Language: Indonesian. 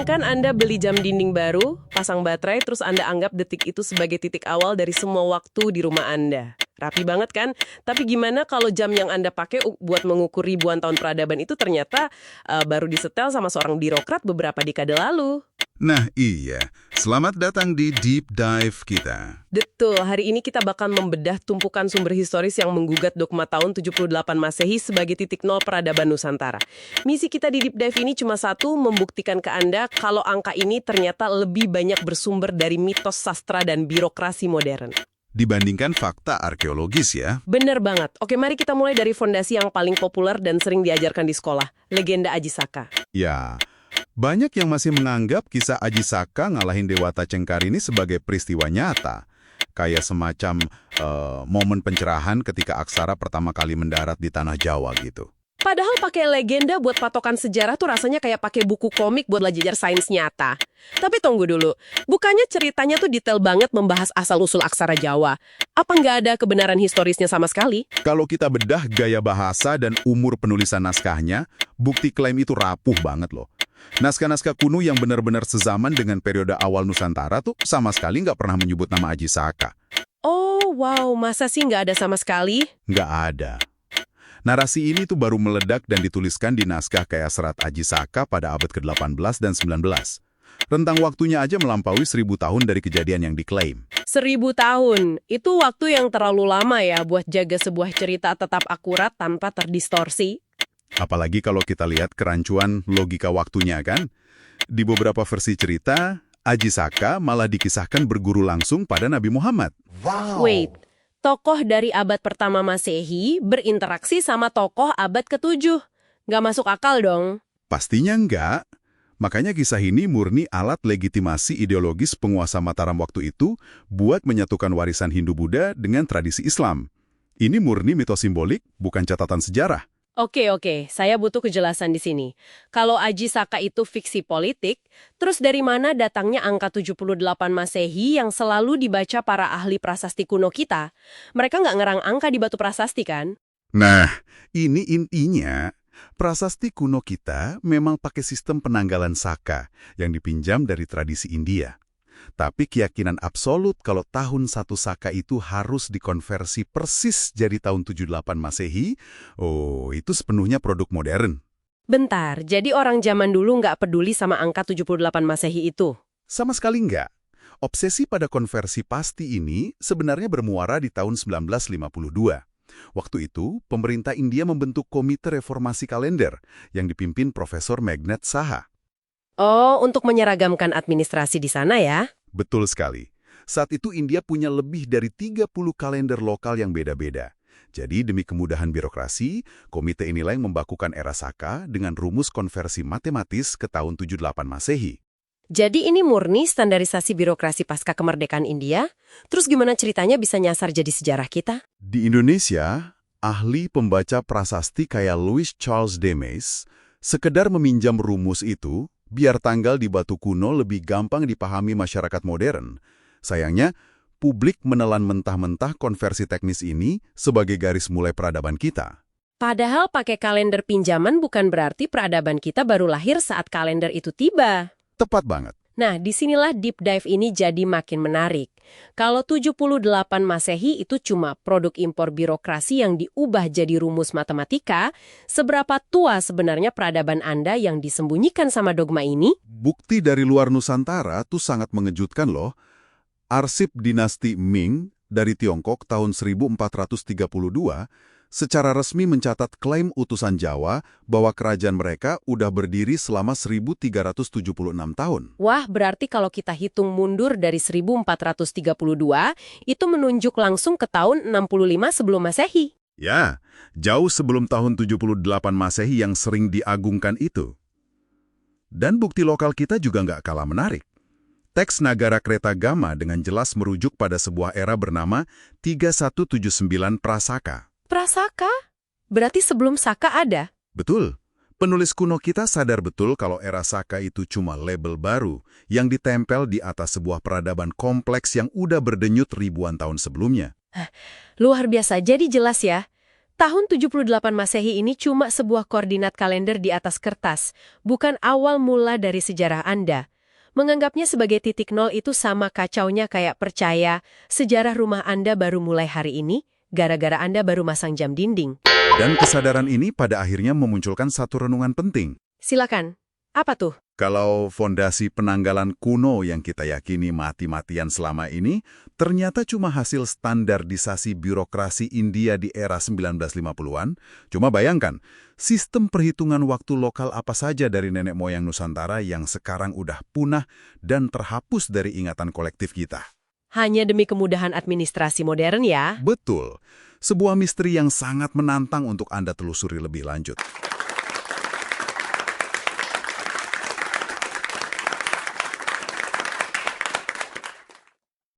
kan Anda beli jam dinding baru, pasang baterai, terus Anda anggap detik itu sebagai titik awal dari semua waktu di rumah Anda. Rapi banget kan? Tapi gimana kalau jam yang Anda pakai buat mengukur ribuan tahun peradaban itu ternyata baru disetel sama seorang birokrat beberapa dekade lalu? Nah iya, selamat datang di Deep Dive kita. Betul, hari ini kita bakal membedah tumpukan sumber historis yang menggugat dogma tahun 78 Masehi sebagai titik nol peradaban Nusantara. Misi kita di Deep Dive ini cuma satu, membuktikan ke Anda kalau angka ini ternyata lebih banyak bersumber dari mitos sastra dan birokrasi modern. Dibandingkan fakta arkeologis ya. Bener banget. Oke, mari kita mulai dari fondasi yang paling populer dan sering diajarkan di sekolah, legenda Aji Saka. Ya, banyak yang masih menganggap kisah Aji Saka ngalahin Dewata Cengkar ini sebagai peristiwa nyata. Kayak semacam momen pencerahan ketika Aksara pertama kali mendarat di tanah Jawa gitu. Padahal pakai legenda buat patokan sejarah tuh rasanya kayak pakai buku komik buat belajar sains nyata. Tapi tunggu dulu, bukannya ceritanya tuh detail banget membahas asal-usul aksara Jawa? Apa nggak ada kebenaran historisnya sama sekali? Kalau kita bedah gaya bahasa dan umur penulisan naskahnya, bukti klaim itu rapuh banget loh. Naskah-naskah kuno yang benar-benar sezaman dengan periode awal Nusantara tuh sama sekali nggak pernah menyebut nama Aji Saka. Oh, wow, masa sih nggak ada sama sekali? Nggak ada. Narasi ini tuh baru meledak dan dituliskan di naskah kayak Serat Aji Saka pada abad ke-18 dan 19. Rentang waktunya aja melampaui 1000 tahun dari kejadian yang diklaim. 1000 tahun, itu waktu yang terlalu lama ya buat jaga sebuah cerita tetap akurat tanpa terdistorsi. Apalagi kalau kita lihat kerancuan logika waktunya kan. Di beberapa versi cerita, Aji Saka malah dikisahkan berguru langsung pada Nabi Muhammad. Wow. Wait, tokoh dari abad pertama Masehi berinteraksi sama tokoh abad ke-7. Nggak masuk akal dong. Pastinya enggak. Makanya kisah ini murni alat legitimasi ideologis penguasa Mataram waktu itu buat menyatukan warisan Hindu-Buddha dengan tradisi Islam. Ini murni mitos simbolik, bukan catatan sejarah. Oke, saya butuh kejelasan di sini. Kalau Aji Saka itu fiksi politik, terus dari mana datangnya angka 78 Masehi yang selalu dibaca para ahli prasasti kuno kita? Mereka nggak ngerang angka di batu prasasti kan? Nah, ini intinya. Prasasti kuno kita memang pakai sistem penanggalan Saka yang dipinjam dari tradisi India. Tapi keyakinan absolut kalau tahun 1 Saka itu harus dikonversi persis jadi tahun 78 Masehi, itu sepenuhnya produk modern. Bentar, jadi orang zaman dulu nggak peduli sama angka 78 Masehi itu? Sama sekali enggak. Obsesi pada konversi pasti ini sebenarnya bermuara di tahun 1952. Waktu itu, pemerintah India membentuk Komite Reformasi Kalender yang dipimpin Profesor Meghnad Saha. Oh, untuk menyeragamkan administrasi di sana ya? Betul sekali. Saat itu India punya lebih dari 30 kalender lokal yang beda-beda. Jadi demi kemudahan birokrasi, komite inilah yang membakukan era Saka dengan rumus konversi matematis ke tahun 78 Masehi. Jadi ini murni standarisasi birokrasi pasca kemerdekaan India? Terus gimana ceritanya bisa nyasar jadi sejarah kita? Di Indonesia, ahli pembaca prasasti kayak Louis Charles Demes sekedar meminjam rumus itu biar tanggal di batu kuno lebih gampang dipahami masyarakat modern. Sayangnya, publik menelan mentah-mentah konversi teknis ini sebagai garis mulai peradaban kita. Padahal pakai kalender pinjaman bukan berarti peradaban kita baru lahir saat kalender itu tiba. Tepat banget. Nah, disinilah deep dive ini jadi makin menarik. Kalau 78 Masehi itu cuma produk impor birokrasi yang diubah jadi rumus matematika, seberapa tua sebenarnya peradaban Anda yang disembunyikan sama dogma ini? Bukti dari luar Nusantara tuh sangat mengejutkan loh. Arsip dinasti Ming dari Tiongkok tahun 1432 secara resmi mencatat klaim utusan Jawa bahwa kerajaan mereka udah berdiri selama 1376 tahun. Wah, berarti kalau kita hitung mundur dari 1432, itu menunjuk langsung ke tahun 65 sebelum Masehi. Ya, jauh sebelum tahun 78 Masehi yang sering diagungkan itu. Dan bukti lokal kita juga nggak kalah menarik. Teks Nagara Kretagama dengan jelas merujuk pada sebuah era bernama 3179 Prasaka. Prasaka? Berarti sebelum Saka ada? Betul. Penulis kuno kita sadar betul kalau era Saka itu cuma label baru yang ditempel di atas sebuah peradaban kompleks yang udah berdenyut ribuan tahun sebelumnya. Luar biasa, jadi jelas ya. Tahun 78 Masehi ini cuma sebuah koordinat kalender di atas kertas, bukan awal mula dari sejarah Anda. Menganggapnya sebagai titik nol itu sama kacaunya kayak percaya sejarah rumah Anda baru mulai hari ini, gara-gara Anda baru masang jam dinding. Dan kesadaran ini pada akhirnya memunculkan satu renungan penting. Silakan. Apa tuh? Kalau fondasi penanggalan kuno yang kita yakini mati-matian selama ini, ternyata cuma hasil standarisasi birokrasi India di era 1950-an. Cuma bayangkan, sistem perhitungan waktu lokal apa saja dari nenek moyang Nusantara yang sekarang udah punah dan terhapus dari ingatan kolektif kita. Hanya demi kemudahan administrasi modern ya? Betul, sebuah misteri yang sangat menantang untuk Anda telusuri lebih lanjut.